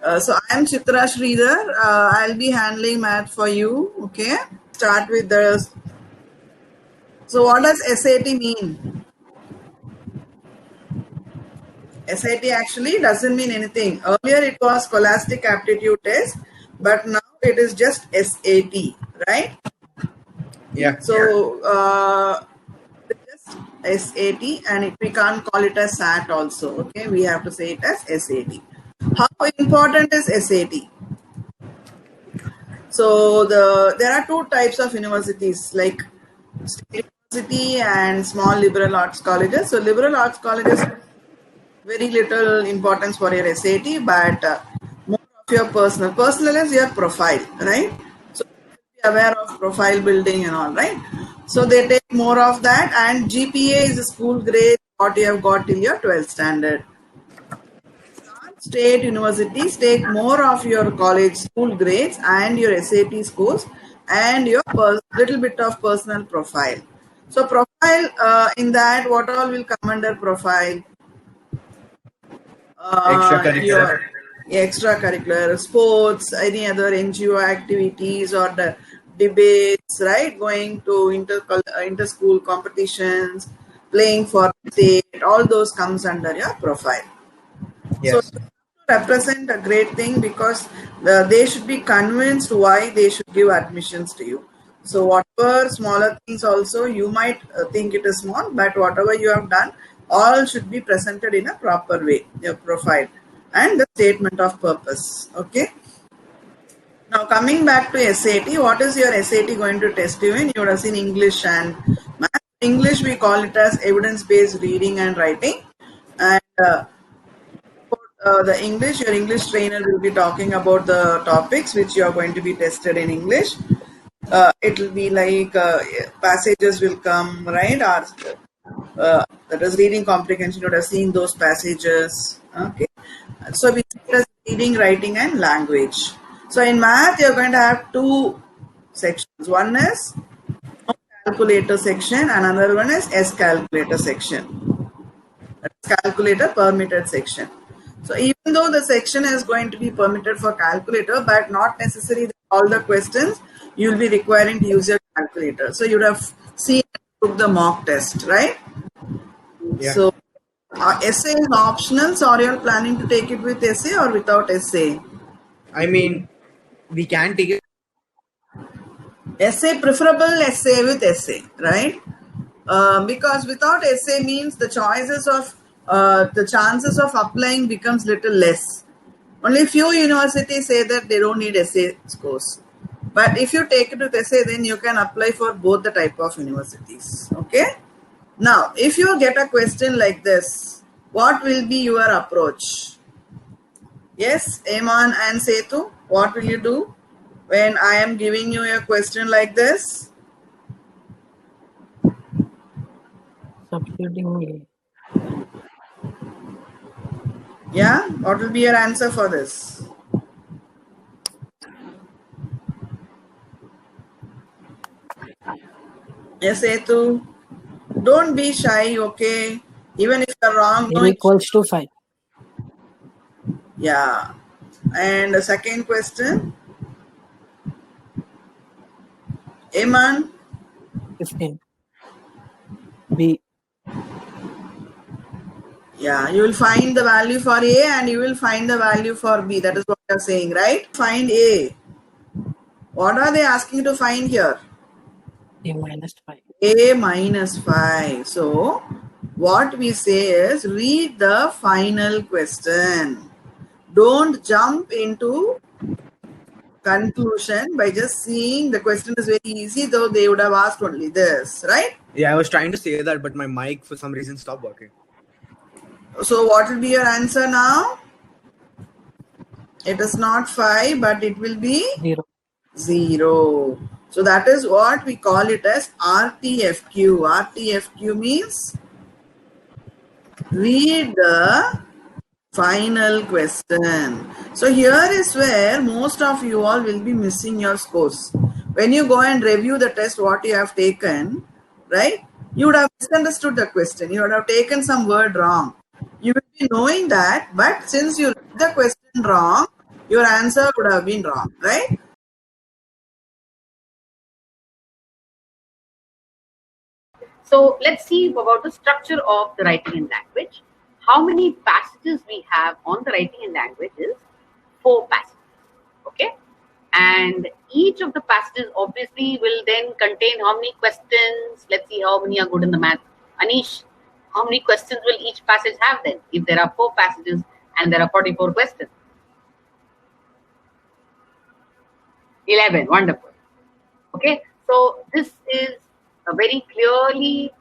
So I am Chitra Sridhar. I'll be handling math for you. Okay. Start with the. So what does SAT mean? SAT actually doesn't mean anything. Earlier it was Scholastic Aptitude Test, but now it is just SAT, right? Yeah. So just SAT, and we can't call it as SAT also. Okay, we have to say it as SAT. How important is SAT? So there are two types of universities, like state university and small liberal arts colleges. So liberal arts colleges have very little importance for your SAT, but more of your personal is your profile, right? So be aware of profile building and all, right? So they take more of that, and GPA is the school grade what you have got till your 12th standard. State universities take more of your college school grades and your SAT scores and your little bit of personal profile. So profile, in that, what all will come under profile? Extracurricular. Your extracurricular, sports, any other NGO activities or the debates, right? Going to inter-school competitions, playing for state, all those comes under your profile. Yes. So represent a great thing because they should be convinced why they should give admissions to you. So whatever smaller things also you might think it is small, but whatever you have done, all should be presented in a proper way, your profile and the statement of purpose. Okay. Now coming back to SAT, what is your SAT going to test you in? You would have seen English and math. English we call it as evidence-based reading and writing, and the English, your English trainer will be talking about the topics which you are going to be tested in English. It will be like passages will come, right? That is reading comprehension. You would have seen those passages. Okay. So we see it as reading, writing, and language. So in math, you're going to have two sections. One is calculator section, and another one is S calculator section. That's calculator permitted section. So even though the section is going to be permitted for calculator, but not necessarily all the questions you'll be requiring to use your calculator. So you'd have seen took the mock test, right? Yeah. So essay is optional. So are you planning to take it with essay or without essay? I mean, we can take it. Essay, preferable essay with essay, right? Because without essay means the choices of the chances of applying becomes little less. Only few universities say that they don't need essay scores. But if you take it with essay, then you can apply for both the type of universities. Okay. Now, if you get a question like this, what will be your approach? Yes, Eman and Setu, what will you do when I am giving you a question like this? Substituting me. Yeah, what will be your answer for this? Yes, Etu. Don't be shy, okay? Even if you're wrong, A equals to 5. Yeah. And the second question, Eman. 15. B. Yeah, you will find the value for A and you will find the value for B. That is what you're saying, right? Find A. What are they asking to find here? A minus 5. A minus 5. So, what we say is read the final question. Don't jump into conclusion by just seeing the question is very easy, though they would have asked only this, right? Yeah, I was trying to say that, but my mic for some reason stopped working. So what will be your answer now? It is not 5, but it will be 0. 0. So that is what we call it as RTFQ. RTFQ means read the final question. So here is where most of you all will be missing your scores. When you go and review the test, what you have taken, right? You would have misunderstood the question. You would have taken some word wrong. You will be knowing that, but since you read the question wrong, your answer would have been wrong, right? So let's see about the structure of the writing in language. How many passages we have on the writing in language is 4 passages. Okay, and each of the passages obviously will then contain how many questions. Let's see how many are good in the math. Anish, how many questions will each passage have then? If there are 4 passages and there are 44 questions. 11, wonderful. Okay, so this is a very clearly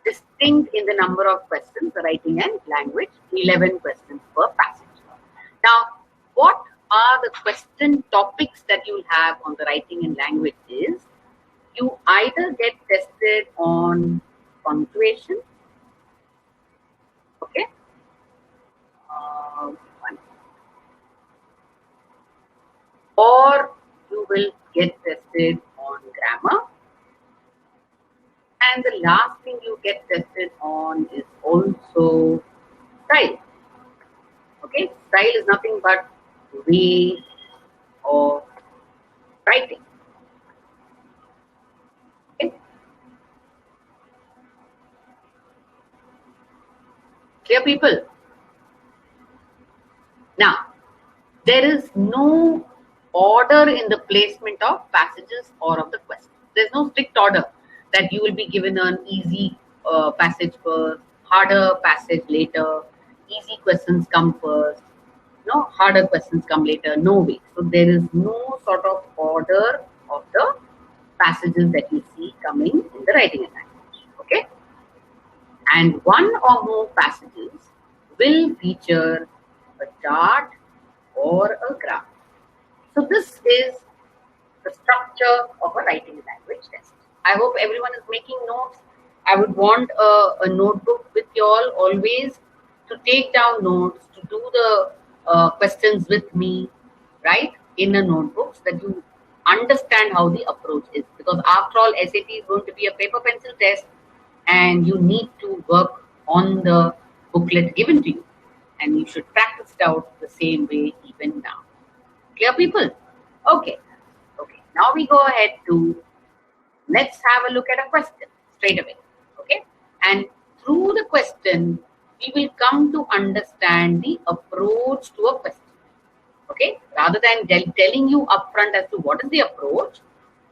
distinct in the number of questions, the writing and language, 11 questions per passage. Now, what are the question topics that you'll have on the writing and language is, you either get tested on punctuation, okay, one, or you will get tested on grammar, and the last thing you get tested on is also style. Okay, style is nothing but way of writing. Okay, clear, people? Now, there is no order in the placement of passages or of the questions. There's no strict order that you will be given an easy passage first, harder passage later, easy questions come first, no, harder questions come later. No way. So there is no sort of order of the passages that you see coming in the writing and language. Okay, and one or more passages will feature a chart or a graph. So this is the structure of a writing language test. I hope everyone is making notes. I would want a notebook with you all always to take down notes, to do the questions with me, right, in a notebook so that you understand how the approach is. Because after all, SAT is going to be a paper pencil test and you need to work on the booklet given to you. And you should practice it out the same way even now. Clear, people? Okay. Okay. Now we go ahead to, let's have a look at a question straight away. Okay. And through the question, we will come to understand the approach to a question. Okay. Rather than telling you upfront as to what is the approach,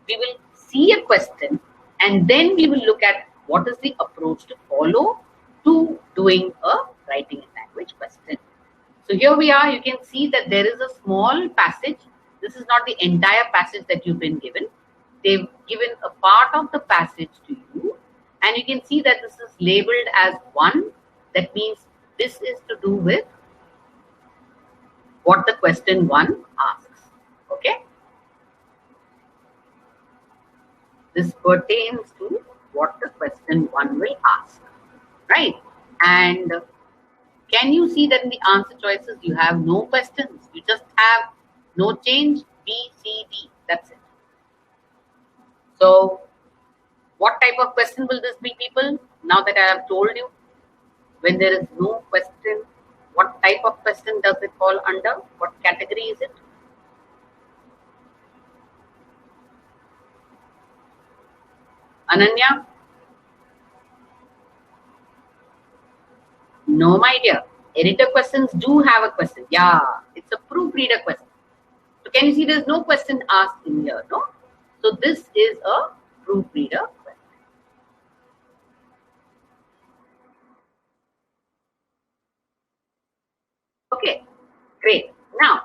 we will see a question and then we will look at what is the approach to follow to doing a writing and language question. So here we are, you can see that there is a small passage. This is not the entire passage that you've been given. They've given a part of the passage to you. And you can see that this is labeled as 1. That means this is to do with what the question 1 asks. Okay. This pertains to what the question 1 will ask. Right. And can you see that in the answer choices, you have no questions. You just have no change, B, C, D. That's it. So, what type of question will this be, people? Now that I have told you, when there is no question, what type of question does it fall under? What category is it? Ananya? No, my dear. Editor questions do have a question. Yeah, it's a proofreader question. So can you see there's no question asked in here, no? So this is a proofreader question. Okay, great. Now,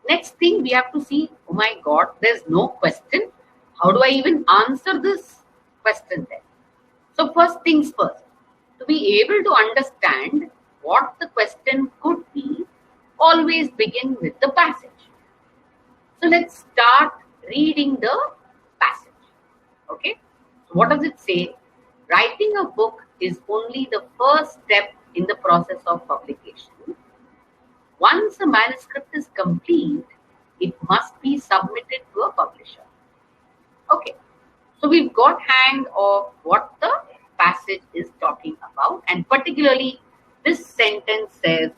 next thing we have to see, oh my God, there's no question. How do I even answer this question then? So first things first, to be able to understand what the question could be, always begin with the passage. So let's start reading the passage. Okay. So what does it say? Writing a book is only the first step in the process of publication. Once a manuscript is complete, it must be submitted to a publisher. Okay. So we've got hang of what the passage is talking about, and particularly this sentence says,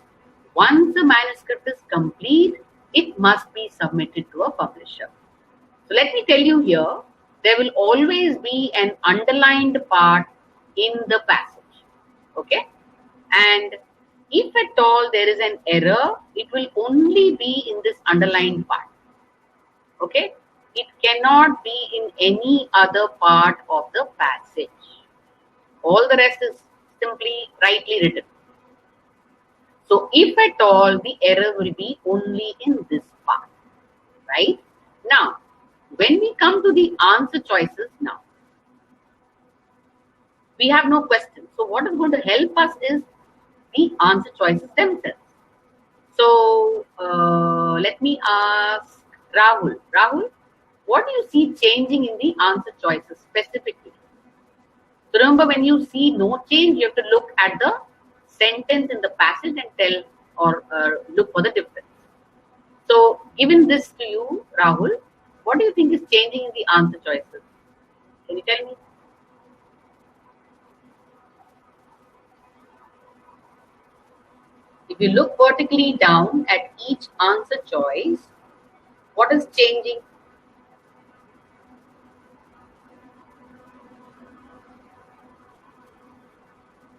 Once the manuscript is complete, it must be submitted to a publisher. So let me tell you here, there will always be an underlined part in the passage. Okay? And if at all there is an error, it will only be in this underlined part. Okay? It cannot be in any other part of the passage. All the rest is simply rightly written. So if at all, the error will be only in this part, right? Now, when we come to the answer choices now, we have no question. So what is going to help us is the answer choices themselves. So let me ask Rahul. Rahul, what do you see changing in the answer choices specifically? So remember, when you see no change, you have to look at the sentence in the passage and tell or look for the difference. So given this to you, Rahul, what do you think is changing in the answer choices? Can you tell me? If you look vertically down at each answer choice, what is changing?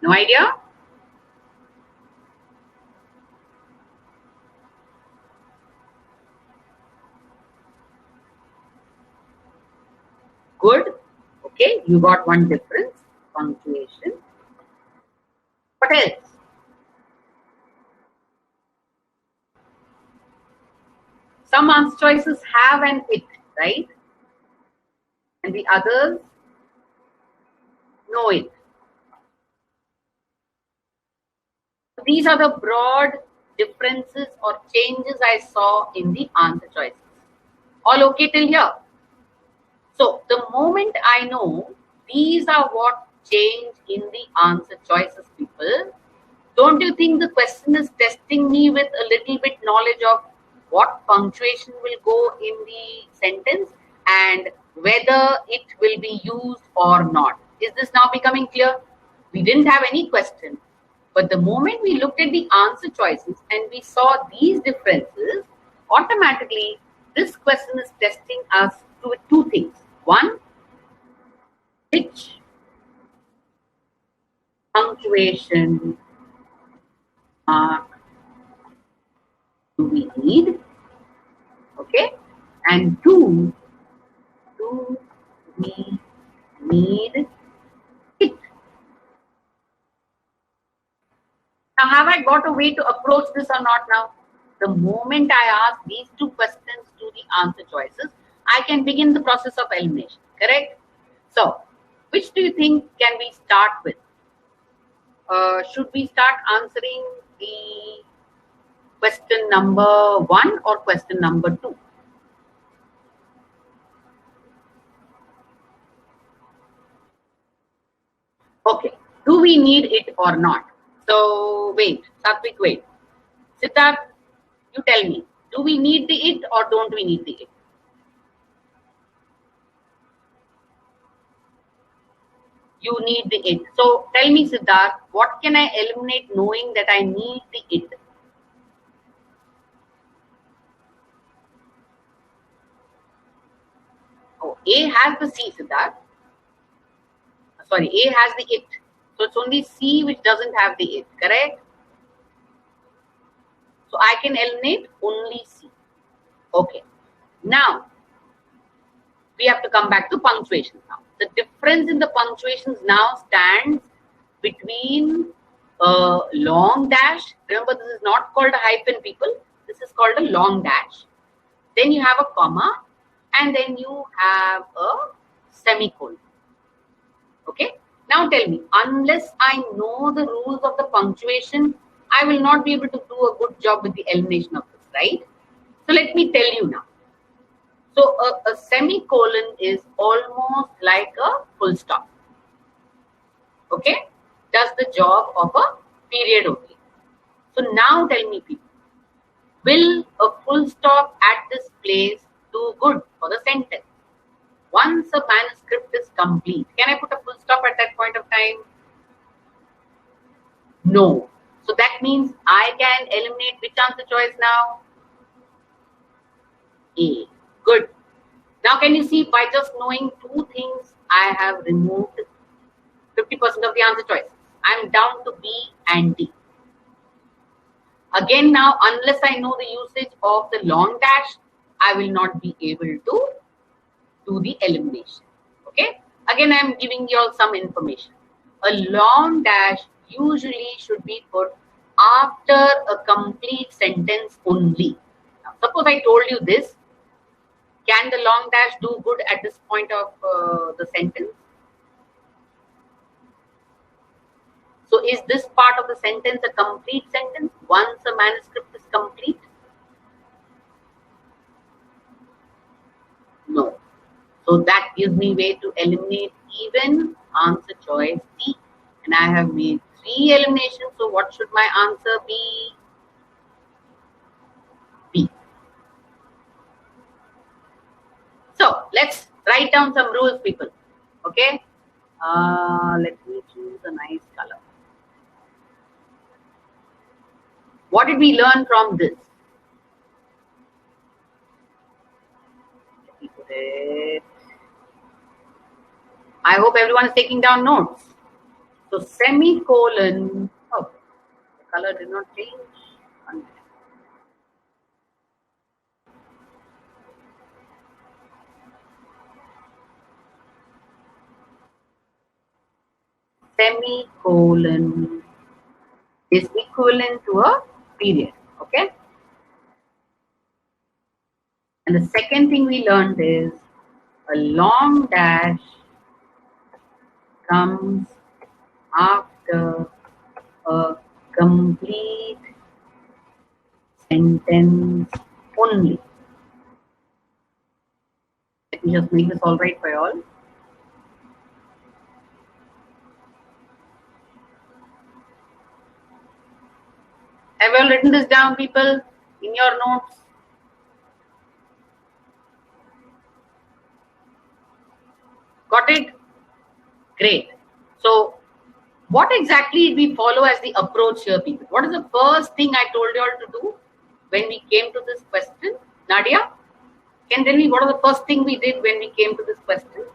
No idea? Good. Okay, you got one difference, punctuation. What else? Some answer choices have an it, right? And the others, no it. These are the broad differences or changes I saw in the answer choices. All okay till here? So the moment I know these are what change in the answer choices, people, don't you think the question is testing me with a little bit knowledge of what punctuation will go in the sentence and whether it will be used or not? Is this now becoming clear? We didn't have any question, but the moment we looked at the answer choices and we saw these differences, automatically this question is testing us with two things. One, which punctuation mark do we need? Okay. And two, do we need it? Now, have I got a way to approach this or not now? The moment I ask these two questions to the answer choices, I can begin the process of elimination, correct? So, which do you think can we start with? Should we start answering the question number 1 or question number 2? Okay, do we need it or not? So, wait, Satvik, wait. Siddharth, you tell me, do we need the it or don't we need the it? You need the it. So tell me, Siddharth, what can I eliminate knowing that I need the it? Oh, A has the C, Siddharth. Sorry, A has the it. So it's only C which doesn't have the it, correct? So I can eliminate only C. Okay. Now, we have to come back to punctuation now. The difference in the punctuations now stands between a long dash. Remember, this is not called a hyphen, people. This is called a long dash. Then you have a comma, and then you have a semicolon. Okay. Now tell me, unless I know the rules of the punctuation, I will not be able to do a good job with the elimination of this, right? So let me tell you now. So a semicolon is almost like a full stop. Okay? Does the job of a period only. So now tell me, people, will a full stop at this place do good for the sentence? Once a manuscript is complete, can I put a full stop at that point of time? No. So that means I can eliminate which answer choice now? A. Good. Now can you see, by just knowing two things, I have removed 50% of the answer choices. I'm down to B and D. Again now, unless I know the usage of the long dash, I will not be able to do the elimination. Okay. Again, I'm giving you all some information. A long dash usually should be put after a complete sentence only. Now, suppose I told you this, can the long dash do good at this point of the sentence? So is this part of the sentence a complete sentence once a manuscript is complete? No. So that gives me way to eliminate even answer choice D. And I have made 3 eliminations. So what should my answer be? B. So let's write down some rules, people. Okay. Let me choose a nice color. What did we learn from this? Let me put it. I hope everyone is taking down notes. So semicolon. Oh, the color did not change. Semicolon is equivalent to a period. Okay. And the second thing we learned is a long dash comes after a complete sentence only. Let me just make this all right for you all. Have you all written this down, people, in your notes? Got it? Great. So what exactly did we follow as the approach here, people? What is the first thing I told you all to do when we came to this question? Nadia, can you tell me what was the first thing we did when we came to this question?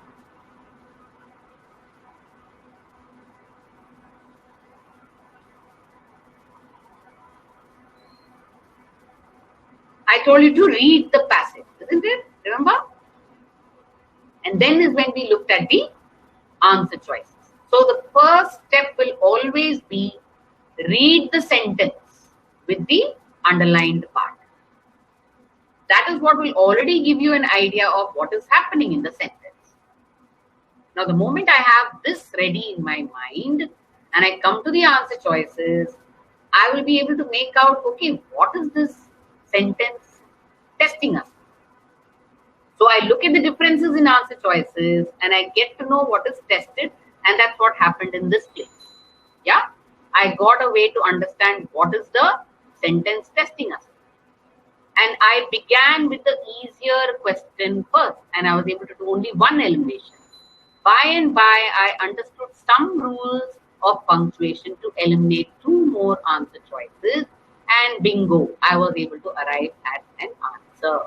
I told you to read the passage, isn't it? Remember? And then is when we looked at the answer choices. So the first step will always be read the sentence with the underlined part. That is what will already give you an idea of what is happening in the sentence. Now, the moment I have this ready in my mind and I come to the answer choices, I will be able to make out, okay, what is this sentence testing us? So I look at the differences in answer choices and I get to know what is tested, and that's what happened in this place. Yeah, I got a way to understand what is the sentence testing us. And I began with the easier question first, and I was able to do only one elimination. By and by, I understood some rules of punctuation to eliminate 2 more answer choices, and bingo, I was able to arrive at an answer.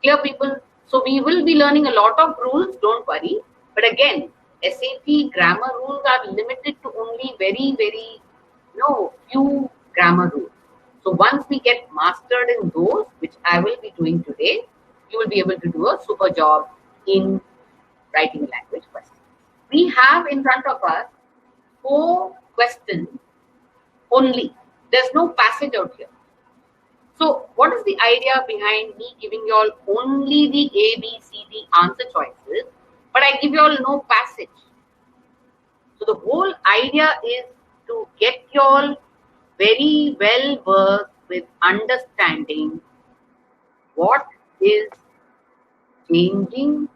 Clear, people? So we will be learning a lot of rules, don't worry. But again, SAT grammar rules are limited to only very, very, few grammar rules. So once we get mastered in those, which I will be doing today, you will be able to do a super job in writing a language question. We have in front of us 4 questions only. There's no passage out here. So what is the idea behind me giving you all only the A, B, C, D answer choices, but I give you all no passage? So the whole idea is to get you all very well versed with understanding what is changing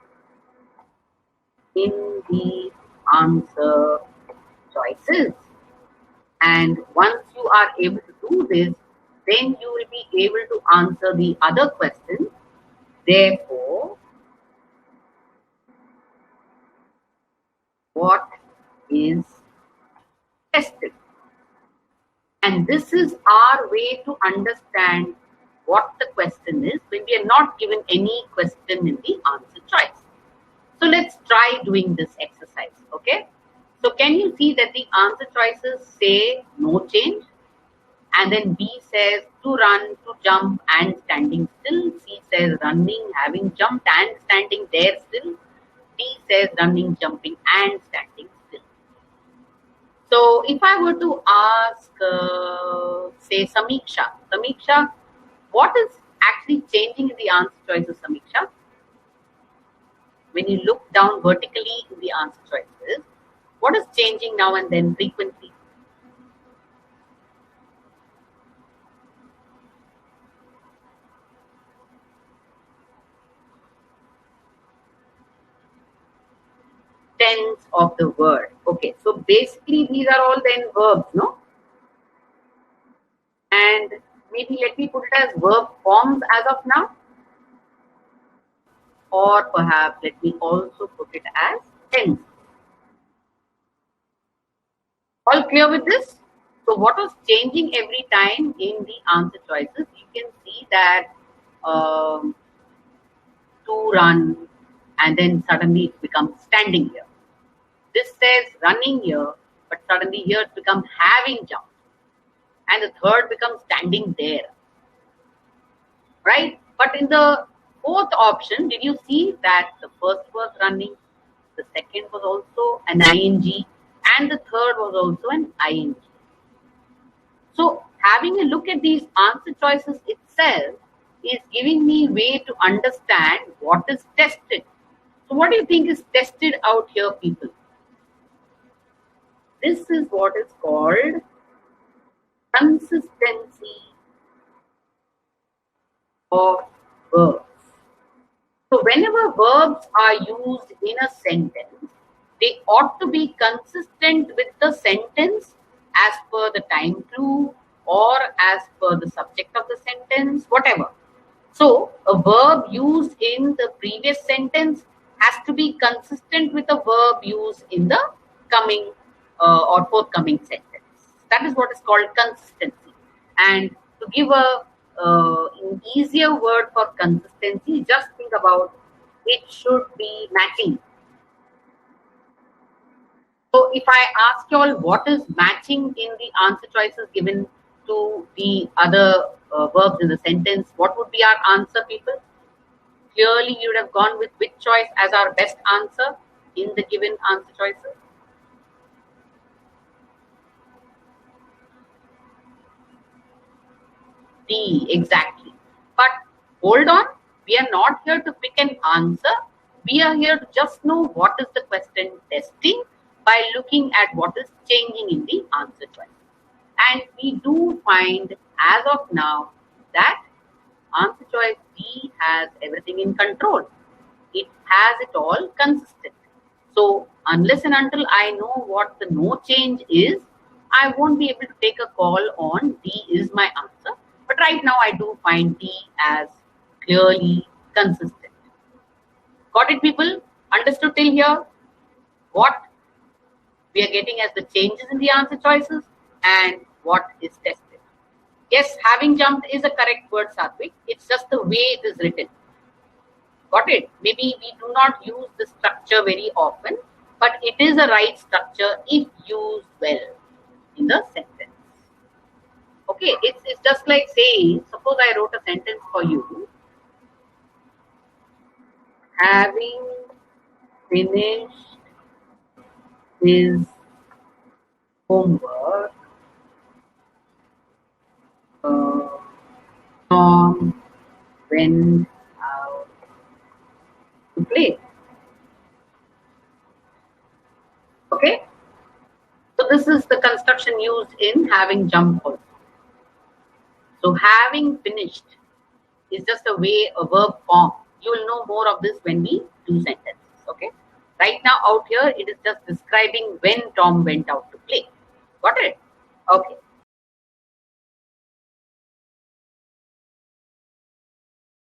in the answer choices. And once you are able to do this, then you will be able to answer the other questions. Therefore, what is tested? And this is our way to understand what the question is when we are not given any question in the answer choice. So let's try doing this exercise, okay? So can you see that the answer choices say no change? And then B says to run, to jump and standing still. C says running, having jumped and standing there still. D says running, jumping and standing still. So if I were to ask, say Samiksha, what is actually changing in the answer choices, Samiksha? When you look down vertically in the answer choices, what is changing now and then frequently? Tense of the word. Okay, so basically these are all then verbs, no? And maybe let me put it as verb forms as of now. Or perhaps let me also put it as tense. All clear with this? So what was changing every time in the answer choices? You can see that to run, and then suddenly it becomes standing here. This says running here, but suddenly here it becomes having jumped. And the third becomes standing there. Right? But in the fourth option, did you see that the first was running, the second was also an ing, and the third was also an ing. So having a look at these answer choices itself is giving me a way to understand what is tested. So what do you think is tested out here, people? This is what is called consistency of verbs. So whenever verbs are used in a sentence, they ought to be consistent with the sentence as per the time clue or as per the subject of the sentence, whatever. So a verb used in the previous sentence has to be consistent with a verb used in the coming or forthcoming sentence. That is what is called consistency. And to give an easier word for consistency, just think about it should be matching. So if I ask you all what is matching in the answer choices given to the other verbs in the sentence, what would be our answer, people? Clearly, you would have gone with which choice as our best answer in the given answer choices? D, exactly. But hold on, we are not here to pick an answer. We are here to just know what is the question testing by looking at what is changing in the answer choice. And we do find as of now that answer choice D has everything in control. It has it all consistent. So unless and until I know what the no change is, I won't be able to take a call on D is my answer. But right now I do find D as clearly consistent. Got it, people? Understood till here? What we are getting as the changes in the answer choices and what is tested. Yes, having jumped is a correct word, Satvik. It's just the way it is written. Got it? Maybe we do not use the structure very often, but it is a right structure if used well in the sentence. Okay, it's just like saying, suppose I wrote a sentence for you. Having finished his homework, Tom went out to play. Okay, so this is the construction used in having jumped also. So having finished is just a way, a verb form. You will know more of this when we do sentences. Okay, right now out here it is just describing when Tom went out to play. Got it? Okay,